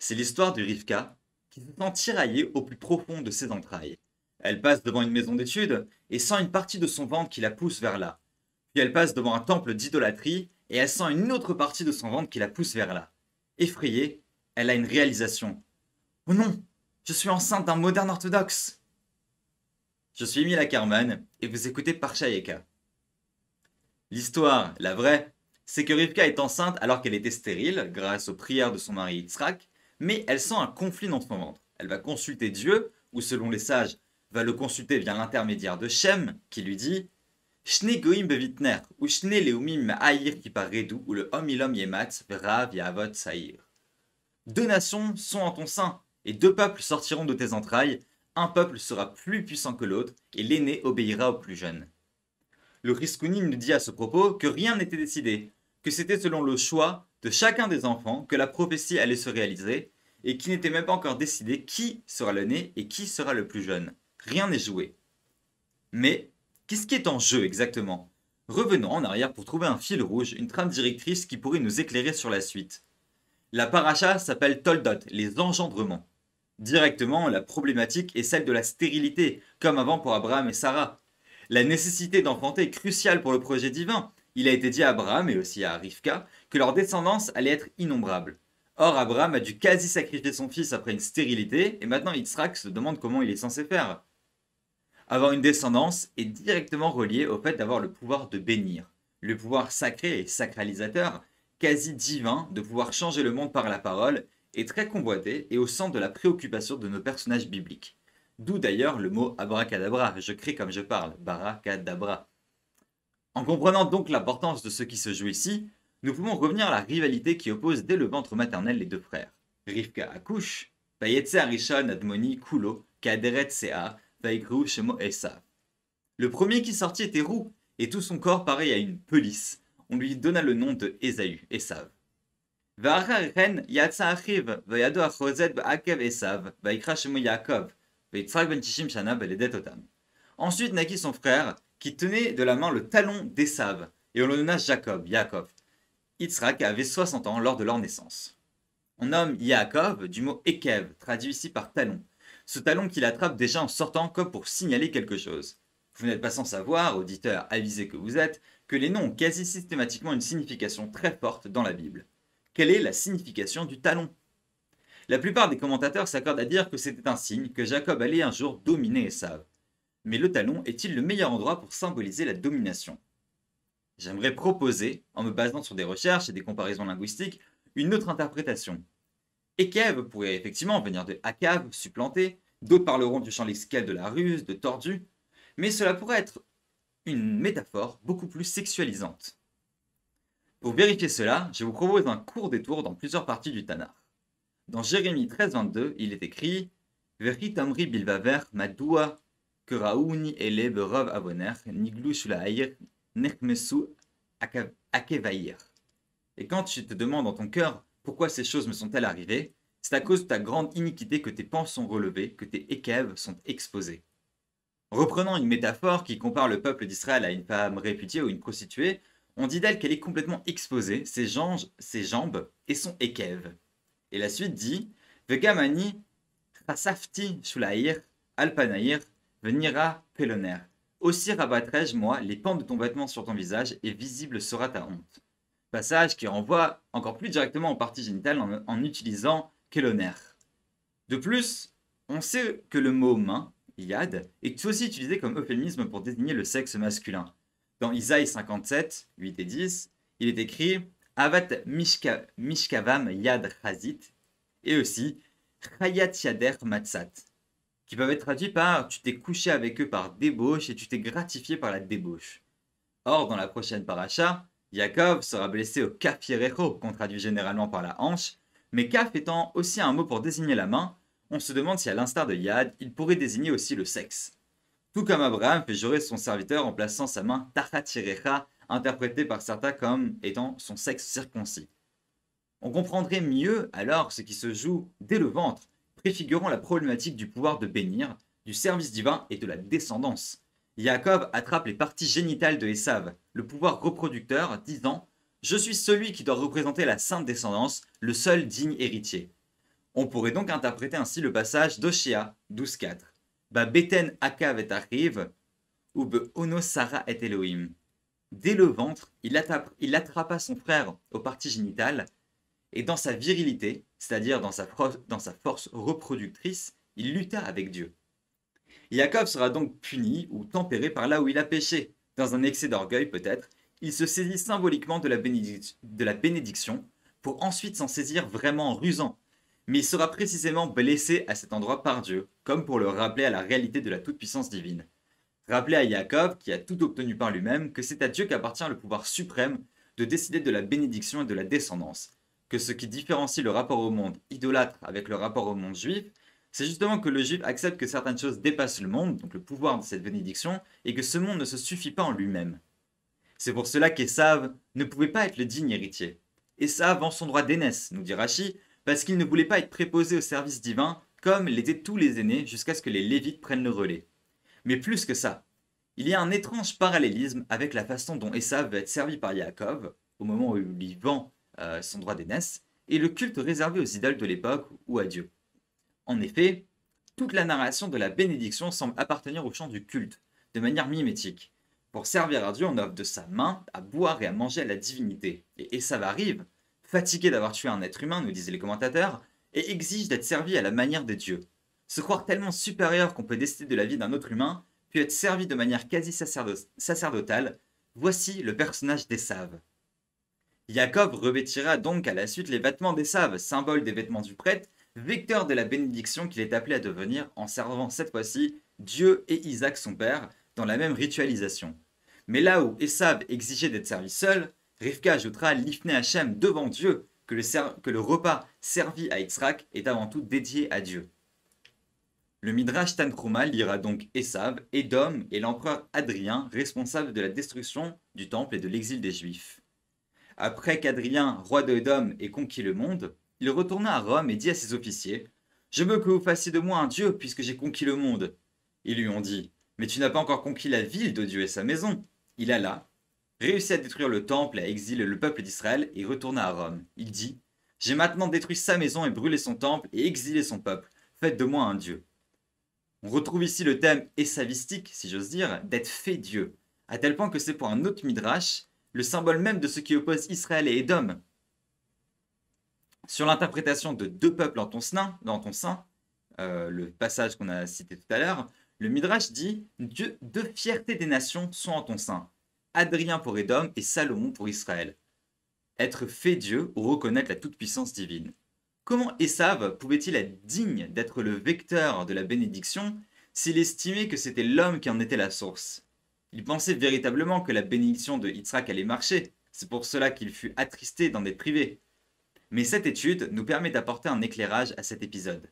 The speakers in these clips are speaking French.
C'est l'histoire de Rivka qui se sent tiraillée au plus profond de ses entrailles. Elle passe devant une maison d'études et sent une partie de son ventre qui la pousse vers là. Puis elle passe devant un temple d'idolâtrie et elle sent une autre partie de son ventre qui la pousse vers là. Effrayée, elle a une réalisation. Oh non, je suis enceinte d'un moderne orthodoxe. Je suis Emile Ackerman et vous écoutez Parshayeka. L'histoire, la vraie, c'est que Rivka est enceinte alors qu'elle était stérile grâce aux prières de son mari Yitzhak, mais elle sent un conflit dans son ventre. Elle va consulter Dieu, ou selon les sages, va le consulter via l'intermédiaire de Shem, qui lui dit Shne goim bevitner, ou shne leumim ma'ayir kiparedu, ou le hom ilom yemat, verav yavot saïr. Deux nations sont en ton sein, et deux peuples sortiront de tes entrailles. Un peuple sera plus puissant que l'autre, et l'aîné obéira au plus jeune. Le Riskounim nous dit à ce propos que rien n'était décidé, que c'était selon le choix de chacun des enfants que la prophétie allait se réaliser, et qu'il n'était même pas encore décidé qui sera l'aîné et qui sera le plus jeune. Rien n'est joué. Mais, qu'est-ce qui est en jeu exactement? Revenons en arrière pour trouver un fil rouge, une trame directrice qui pourrait nous éclairer sur la suite. La paracha s'appelle Toldot, les engendrements. Directement, la problématique est celle de la stérilité, comme avant pour Abraham et Sarah. La nécessité d'enfanter est cruciale pour le projet divin. Il a été dit à Abraham et aussi à Rivka que leur descendance allait être innombrable. Or, Abraham a dû quasi sacrifier son fils après une stérilité, et maintenant Yitzhak se demande comment il est censé faire. Avoir une descendance est directement relié au fait d'avoir le pouvoir de bénir, le pouvoir sacré et sacralisateur, quasi divin, de pouvoir changer le monde par la parole, est très convoité et au centre de la préoccupation de nos personnages bibliques. D'où d'ailleurs le mot abracadabra, je crie comme je parle, barakadabra. En comprenant donc l'importance de ce qui se joue ici, nous pouvons revenir à la rivalité qui oppose dès le ventre maternel les deux frères. Rivka accouche, Vayetse Arishon Admoni Kulo, Kaderet Sea, Vaikru Shemo Esav. Le premier qui sortit était roux, et tout son corps pareil à une pelisse. On lui donna le nom de Ésaü, Esav. Va'acharen Yatsa Achiv, Vayado Achozet Ba'akev Esav, Vaikra Shemo Yaakov, Vaitzrak ben Tishim Shana Beledet Otam. Ensuite naquit son frère, qui tenait de la main le talon d'Esav, et on le nomma Jacob, Yaakov. Yitzhak avait 60 ans lors de leur naissance. On nomme Yaakov du mot Ekev, traduit ici par talon. Ce talon qu'il attrape déjà en sortant comme pour signaler quelque chose. Vous n'êtes pas sans savoir, auditeur avisé que vous êtes, que les noms ont quasi systématiquement une signification très forte dans la Bible. Quelle est la signification du talon? La plupart des commentateurs s'accordent à dire que c'était un signe que Jacob allait un jour dominer Esav. Mais le talon est-il le meilleur endroit pour symboliser la domination? J'aimerais proposer, en me basant sur des recherches et des comparaisons linguistiques, une autre interprétation. Ekev pourrait effectivement venir de Akav, supplanter, d'autres parleront du champ lexical de la ruse, de tordu, mais cela pourrait être une métaphore beaucoup plus sexualisante. Pour vérifier cela, je vous propose un court détour dans plusieurs parties du Tanakh. Dans Jérémie 13-22, il est écrit Verit amri bilvaver madoua keraouni ele berov avoner niglu shulaïr nechmesu akevaïr. Et quand tu te demandes dans ton cœur pourquoi ces choses me sont-elles arrivées, c'est à cause de ta grande iniquité que tes pans sont relevés, que tes ékèves sont exposés. Reprenant une métaphore qui compare le peuple d'Israël à une femme réputée ou une prostituée, on dit d'elle qu'elle est complètement exposée, ses jambes et son ékève. Et la suite dit Vegamani chasafti shulaïr alpanaïr venira peloner. Aussi rabattrai-je, moi, les pans de ton vêtement sur ton visage, et visible sera ta honte. Passage qui renvoie encore plus directement aux parties génitales en utilisant keloner. De plus, on sait que le mot main, yad, est aussi utilisé comme euphémisme pour désigner le sexe masculin. Dans Isaïe 57, 8 et 10, il est écrit Avat mishkavam yad chazit, et aussi chayat yader matzat, qui peuvent être traduits par tu t'es couché avec eux par débauche et tu t'es gratifié par la débauche. Or, dans la prochaine paracha, Yaakov sera blessé au kaf yerecho, qu'on traduit généralement par la hanche, mais kaf étant aussi un mot pour désigner la main, on se demande si à l'instar de Yad, il pourrait désigner aussi le sexe. Tout comme Abraham fait jurer son serviteur en plaçant sa main tachat yerecha, interprété par certains comme étant son sexe circoncis. On comprendrait mieux alors ce qui se joue dès le ventre, préfigurant la problématique du pouvoir de bénir, du service divin et de la descendance. Yaakov attrape les parties génitales de Esav, le pouvoir reproducteur, disant « Je suis celui qui doit représenter la sainte descendance, le seul digne héritier ». On pourrait donc interpréter ainsi le passage d'Oshéa 12.4. Ba beten akav et achiv, ou be ono Sarah et Elohim. Dès le ventre, il attrapa son frère aux parties génitales, et dans sa virilité, c'est-à-dire dans sa force reproductrice, il lutta avec Dieu. Jacob sera donc puni ou tempéré par là où il a péché. Dans un excès d'orgueil peut-être, il se saisit symboliquement de la bénédiction pour ensuite s'en saisir vraiment en rusant. Mais il sera précisément blessé à cet endroit par Dieu, comme pour le rappeler à la réalité de la toute-puissance divine. Rappeler à Jacob, qui a tout obtenu par lui-même, que c'est à Dieu qu'appartient le pouvoir suprême de décider de la bénédiction et de la descendance, que ce qui différencie le rapport au monde idolâtre avec le rapport au monde juif, c'est justement que le juif accepte que certaines choses dépassent le monde, donc le pouvoir de cette bénédiction, et que ce monde ne se suffit pas en lui-même. C'est pour cela qu'Ésav ne pouvait pas être le digne héritier. Ésav vend son droit d'aînesse, nous dit Rachi, parce qu'il ne voulait pas être préposé au service divin, comme l'étaient tous les aînés jusqu'à ce que les Lévites prennent le relais. Mais plus que ça, il y a un étrange parallélisme avec la façon dont Ésav va être servi par Yaakov, au moment où il lui vend son droit d'aînesse, et le culte réservé aux idoles de l'époque ou à Dieu. En effet, toute la narration de la bénédiction semble appartenir au champ du culte, de manière mimétique. Pour servir à Dieu, on offre de sa main à boire et à manger à la divinité. Et Ésav arrive, fatigué d'avoir tué un être humain, nous disaient les commentateurs, et exige d'être servi à la manière des dieux. Se croire tellement supérieur qu'on peut décider de la vie d'un autre humain, puis être servi de manière quasi sacerdotale, voici le personnage d'Ésav. Jacob revêtira donc à la suite les vêtements d'Ésav, symbole des vêtements du prêtre, vecteur de la bénédiction qu'il est appelé à devenir en servant cette fois-ci Dieu et Isaac son père dans la même ritualisation. Mais là où Ésav exigeait d'être servi seul, Rivka ajoutera l'Ifné Hachem devant Dieu que le repas servi à Yitzhak est avant tout dédié à Dieu. Le Midrash Tanchuma lira donc Ésav, Édom et l'empereur Adrien responsables de la destruction du temple et de l'exil des Juifs. Après qu'Adrien, roi de Édom, ait conquis le monde, il retourna à Rome et dit à ses officiers « Je veux que vous fassiez de moi un dieu puisque j'ai conquis le monde. » Ils lui ont dit « Mais tu n'as pas encore conquis la ville de Dieu et sa maison. » Il alla, réussit à détruire le temple et à exiler le peuple d'Israël et retourna à Rome. Il dit « J'ai maintenant détruit sa maison et brûlé son temple et exilé son peuple. Faites de moi un dieu. » On retrouve ici le thème essavistique, si j'ose dire, d'être fait Dieu, à tel point que c'est pour un autre midrash le symbole même de ce qui oppose Israël et Édom. Sur l'interprétation de deux peuples dans ton sein, le passage qu'on a cité tout à l'heure, le midrash dit deux fiertés des nations sont en ton sein, Adrien pour Édom et Salomon pour Israël. Être fait Dieu ou reconnaître la toute-puissance divine. Comment Ésav pouvait-il être digne d'être le vecteur de la bénédiction s'il estimait que c'était l'homme qui en était la source? Il pensait véritablement que la bénédiction de Yitzhak allait marcher, c'est pour cela qu'il fut attristé d'en être privé. Mais cette étude nous permet d'apporter un éclairage à cet épisode.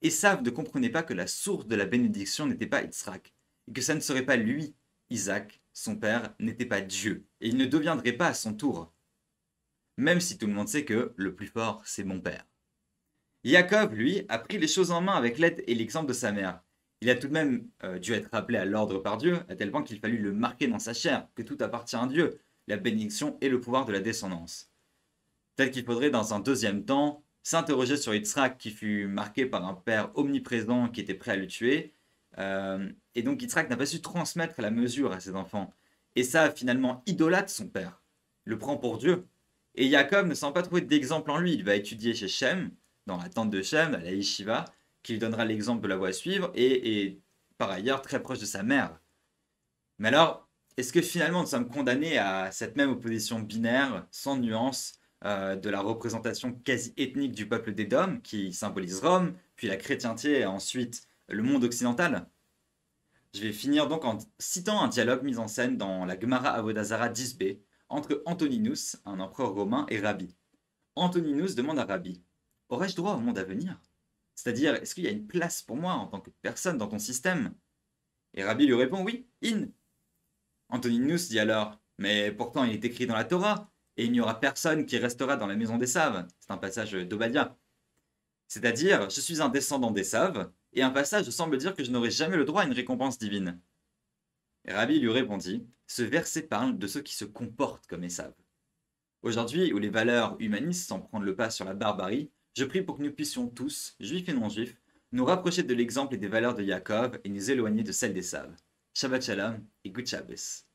Ésav ne comprenait pas que la source de la bénédiction n'était pas Yitzhak, et que ça ne serait pas lui, Isaac, son père, n'était pas Dieu, et il ne deviendrait pas à son tour. Même si tout le monde sait que le plus fort, c'est mon père. Jacob, lui, a pris les choses en main avec l'aide et l'exemple de sa mère. Il a tout de même dû être rappelé à l'ordre par Dieu, à tel point qu'il fallut le marquer dans sa chair, que tout appartient à Dieu, la bénédiction et le pouvoir de la descendance. Tel qu'il faudrait, dans un deuxième temps, s'interroger sur Yitzhak, qui fut marqué par un père omniprésent qui était prêt à le tuer. Et donc Yitzhak n'a pas su transmettre la mesure à ses enfants. Et ça, finalement, idolâtre son père, le prend pour Dieu. Et Jacob ne semble pas trouver d'exemple en lui. Il va étudier chez Shem, dans la tente de Shem, à la yeshiva, qui lui donnera l'exemple de la voie à suivre, et par ailleurs très proche de sa mère. Mais alors, est-ce que finalement nous sommes condamnés à cette même opposition binaire, sans nuance, de la représentation quasi ethnique du peuple d'Édom, qui symbolise Rome, puis la chrétienté et ensuite le monde occidental? Je vais finir donc en citant un dialogue mis en scène dans la Gemara Avodah Zarah 10b, entre Antoninus, un empereur romain, et Rabbi. Antoninus demande à Rabbi: aurais-je droit au monde à venir? C'est-à-dire, est-ce qu'il y a une place pour moi en tant que personne dans ton système? Et Rabbi lui répond: oui, in. Antoninus dit alors: mais pourtant il est écrit dans la Torah, et il n'y aura personne qui restera dans la maison d'Ésav. C'est un passage d'Obadia. C'est-à-dire, je suis un descendant d'Ésav, et un passage semble dire que je n'aurai jamais le droit à une récompense divine. Et Rabbi lui répondit: ce verset parle de ceux qui se comportent comme Ésav. Aujourd'hui, où les valeurs humanistes semblent prendre le pas sur la barbarie, Je prie pour que nous puissions tous, juifs et non-juifs, nous rapprocher de l'exemple et des valeurs de Yaakov et nous éloigner de celles des Saves. Shabbat Shalom et Good Shabbos.